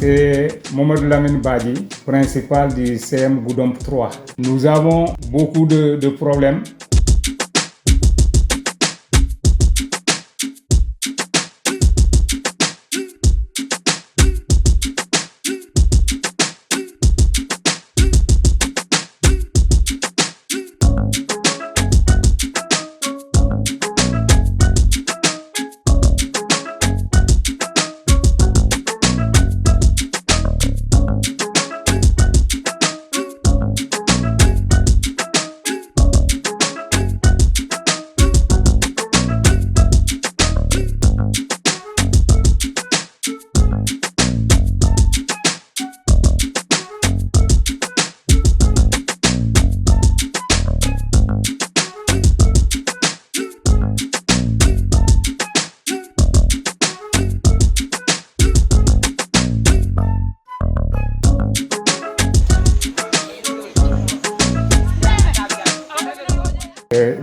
c'est Mamadou Lamine Badi, principal du CM Goudomp 3. Nous avons beaucoup de problèmes.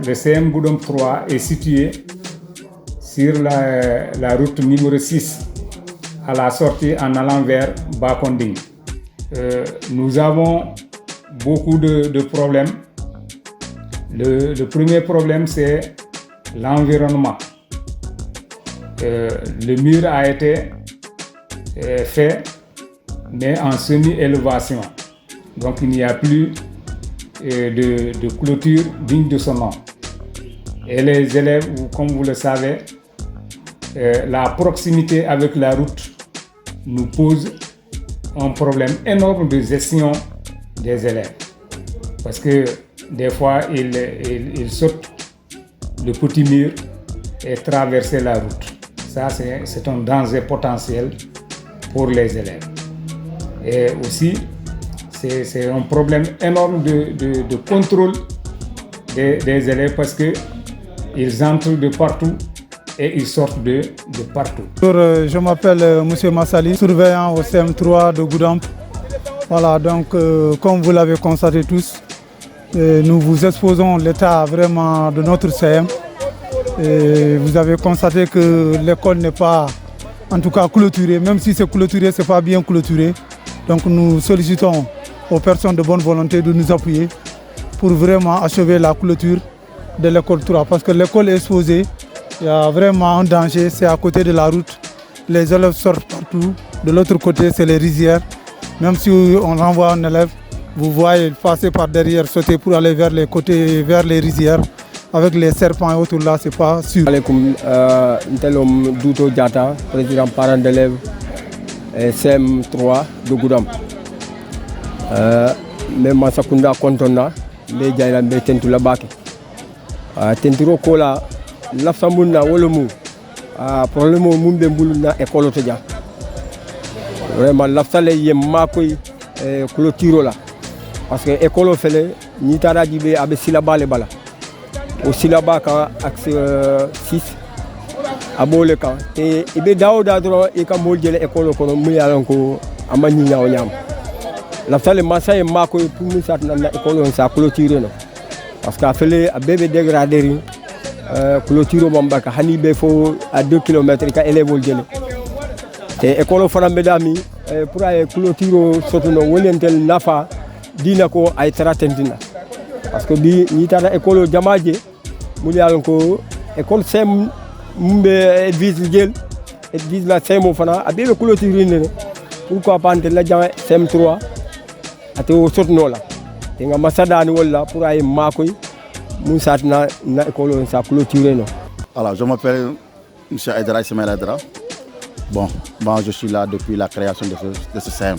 Le CM Goudomp 3 est situé sur la route numéro 6 à la sortie en allant vers Bakonding. Nous avons beaucoup de problèmes. Le premier problème, c'est l'environnement. Le mur a été fait, mais en semi-élévation. Donc il n'y a plus de clôture digne de son nom. Et les élèves, comme vous le savez, la proximité avec la route nous pose un problème énorme de gestion des élèves. Parce que des fois, ils sautent le petit mur et traversent la route. Ça, c'est un danger potentiel pour les élèves. Et aussi, c'est un problème énorme de contrôle des élèves parce qu'ils entrent de partout et ils sortent de partout. Je m'appelle M. Massali, surveillant au CM3 de Goudomp. Voilà, donc comme vous l'avez constaté tous, nous vous exposons l'état vraiment de notre CM. Et vous avez constaté que l'école n'est pas, en tout cas, clôturée. Même si c'est clôturé, ce n'est pas bien clôturé. Donc nous sollicitons aux personnes de bonne volonté de nous appuyer pour vraiment achever la clôture de l'école 3. Parce que l'école est exposée, il y a vraiment un danger, c'est à côté de la route. Les élèves sortent partout. De l'autre côté, c'est les rizières. Même si on renvoie un élève, vous voyez passer par derrière, sauter pour aller vers les côtés, vers les rizières. Avec les serpents et autour là, c'est pas sûr. Alaikum, Ntelom Douto Diata, président parent d'élèves CM3 de Goudomp. Mais Masakunda Kontona, mais Jaila Betentu la Baki. Tenturo Kola, l'Afsamuna Wolomu, problème au Mumbe Bouluna et Kolotoja. Vraiment, l'Afsale Yemakoi Kolotiro là. Parce que l'école fait ni Taradibé avec Silaba les Bala. Au Silaba, axe 6, à Boleka. Et il y a des gens qui ont été à l'école, qui ont été à l'école. La salle est massée et marquée pour nous, ça a clôturé. Parce qu'il a fallu bébé dégradé, clôturer Bambaka, Hanibé faut à 2 km et élève au gel. Et l'école Fana Medami, pour clôturer Sotono, Willentel Nafa, Dinako, a été ratentina. Parce que l'école Jamadje, l'école Sem vise le gel, et vise la Sem au Fana, a bien clôturé. Pourquoi pas la Sem 3 ate o sotno la te nga masada ni wala pour ay makoy mu satna na école ça clôturer non. Alors je m'appelle monsieur Aïdara Ismaël Aïdara. Bon, je suis là depuis la création de ce CEM.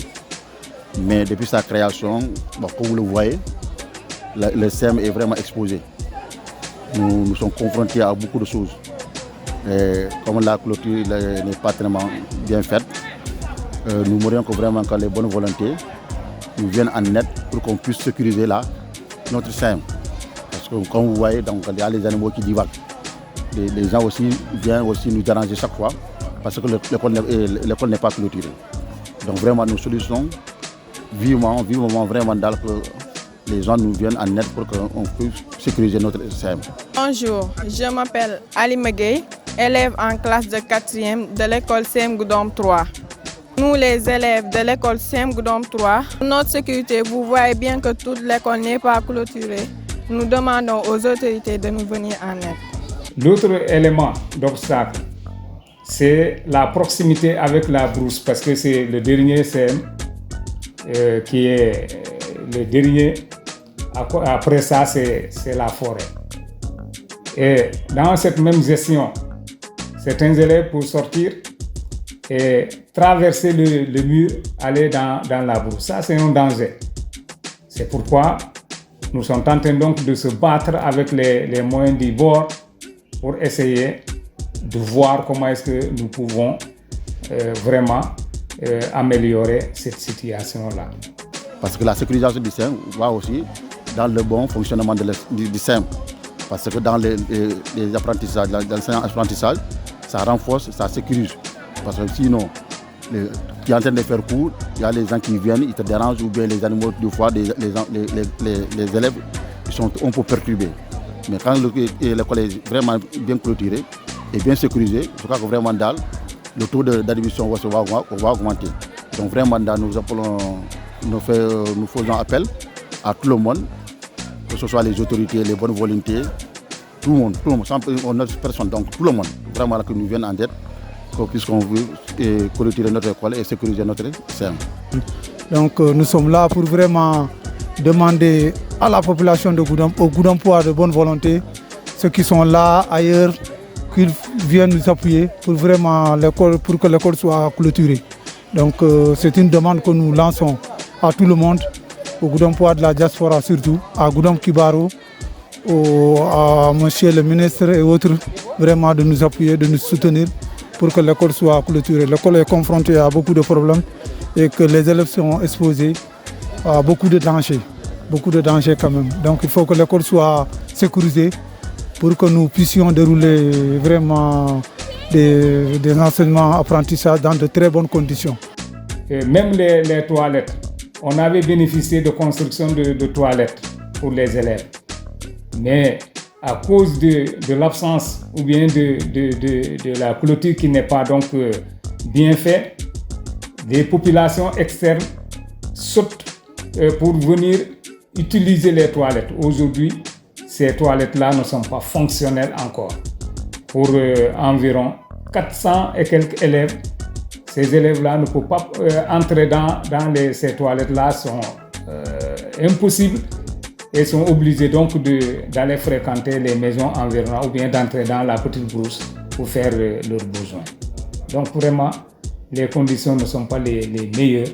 Mais depuis sa création, bon, comme vous le voyez, le CEM est vraiment exposé. Nous sommes confrontés à beaucoup de choses. Et comme la clôture n'est pas tellement bien faite, nous mourrions que vraiment que les bonnes volontés nous viennent en aide pour qu'on puisse sécuriser là notre CEM. Parce que comme vous voyez, donc, il y a les animaux qui divaguent. Les gens aussi viennent aussi nous déranger chaque fois parce que l'école n'est pas clôturée. Donc vraiment nous sollicitons vivement vraiment que les gens nous viennent en aide pour qu'on puisse sécuriser notre CEM. Bonjour, je m'appelle Ali Megay, élève en classe de 4e de l'école CM Goudomp 3. Nous, les élèves de l'école CM Goudomp 3, pour notre sécurité, vous voyez bien que toute l'école n'est pas clôturée. Nous demandons aux autorités de nous venir en aide. L'autre élément d'obstacle, c'est la proximité avec la brousse, parce que c'est le dernier CM qui est le dernier. Après ça, c'est la forêt. Et dans cette même gestion, certains élèves pour sortir et traverser le mur, aller dans la brousse. Ça, c'est un danger. C'est pourquoi nous sommes en train donc de se battre avec les moyens du bord pour essayer de voir comment est-ce que nous pouvons vraiment améliorer cette situation-là. Parce que la sécurisation du SEM va aussi dans le bon fonctionnement du SEM. Parce que dans les apprentissages, dans l'apprentissage, ça renforce, ça sécurise. Parce que sinon, tu es en train de faire cours, il y a les gens qui viennent, ils te dérangent, ou bien les animaux, des fois, les élèves ils sont un peu perturbés. Mais quand l'école est vraiment bien clôturée et bien sécurisée, je crois que vraiment le taux d'admission va augmenter. Donc vraiment nous faisons appel à tout le monde, que ce soit les autorités, les bonnes volontés, tout le monde, sans personne, donc tout le monde, vraiment que nous viennent en aide, puisqu'on veut clôturer notre école et sécuriser notre CEM. Donc nous sommes là pour vraiment demander à la population de Goudomp, aux Goudompois de bonne volonté, ceux qui sont là, ailleurs, qu'ils viennent nous appuyer pour que l'école soit clôturée. Donc c'est une demande que nous lançons à tout le monde, aux Goudompois de la diaspora surtout, à Goudomp Kibaro, à monsieur le ministre et autres, vraiment de nous appuyer, de nous soutenir pour que l'école soit clôturée. L'école est confrontée à beaucoup de problèmes et que les élèves sont exposés à beaucoup de dangers quand même. Donc il faut que l'école soit sécurisée pour que nous puissions dérouler vraiment des enseignements apprentissages dans de très bonnes conditions. Et même les toilettes, on avait bénéficié de construction de toilettes pour les élèves. Mais à cause de l'absence ou bien de la clôture qui n'est pas donc bien faite, des populations externes sautent pour venir utiliser les toilettes. Aujourd'hui, ces toilettes-là ne sont pas fonctionnelles encore. Pour environ 400 et quelques élèves, ces élèves-là ne peuvent pas entrer dans ces toilettes-là, sont impossibles et sont obligés donc d'aller fréquenter les maisons environnantes ou bien d'entrer dans la petite brousse pour faire leurs besoins. Donc vraiment, les conditions ne sont pas les meilleures.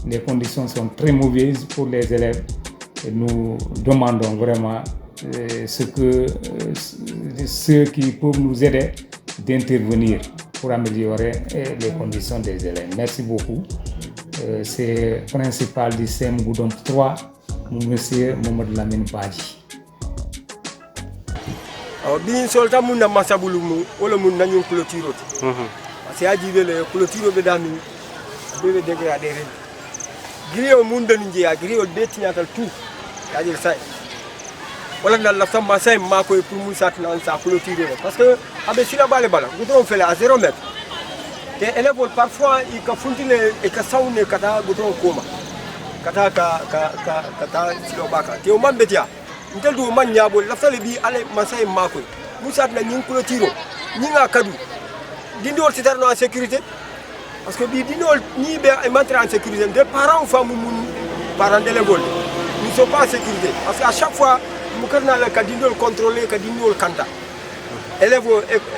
Les conditions sont très mauvaises pour les élèves. Et nous demandons vraiment ceux qui peuvent nous aider d'intervenir pour améliorer les conditions des élèves. Merci beaucoup. C'est le principal du CEM Goudomp 3, monsieur Mohamed Lamine Badji. Bien solta mun na masabulu mu wala mun nañu clôture parce que ajibe le clôture be dami be dégradé griyo mun de nji ya griyo betinatal tout yadir say wala dal la sama say ma koy pour mun satna sa clôture parce que abe sila bale bala goudron fait à 0 mètre te élèves parfois il ka funtile e ka sawne kata goudron koma kata kata silo baka te o mambetia ntel du man nyabo la fale bi ale masay makoy musat na ñing clôture ñinga kadu dindol sitarno en sécurité parce que bi dindol ñi be ay mantra en sécurité des parents femmes mun parents d'élèves ne sont pas en sécurité parce qu'à chaque fois mu karna la ka dindol contrôler ka dindol kanta élève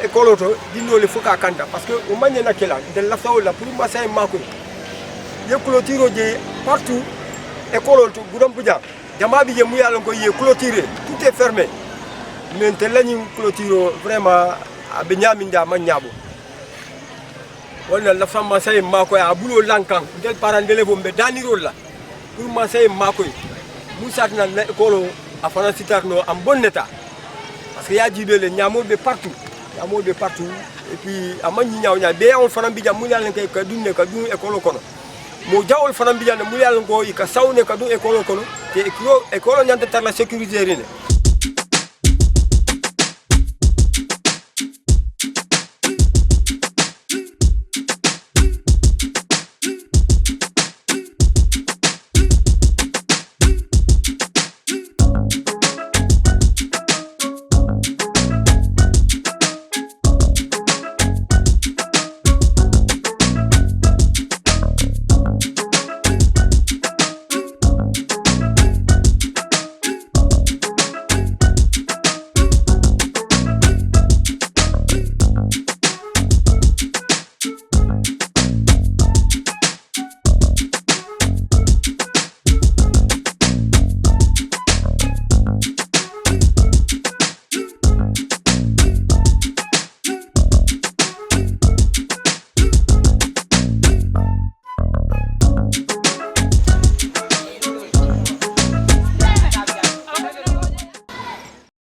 école auto dindol fuka kanta parce que o magne na kela de la fawo la pour masay makoy ye clôture je partout école auto Goudomp Dian jama bi je mu yalla ko ye clôturer tout est fermé mais tel lañu clôture vraiment abe ñaminda ma ñabo wala la femme say mako ya bulo lankan del parent d'élève be danirol la pour ma say mako mu satna na école a fana sitarno en bon état parce que ya jibe le ñamo be partout et puis amani ñaw ñaa be on fana bi jam mu yalla kay ka dunne ka dun école kono mo jawol fana bi jam mu yalla ko ka sawne ka dun école kono te école ñanta tar la sécurité rene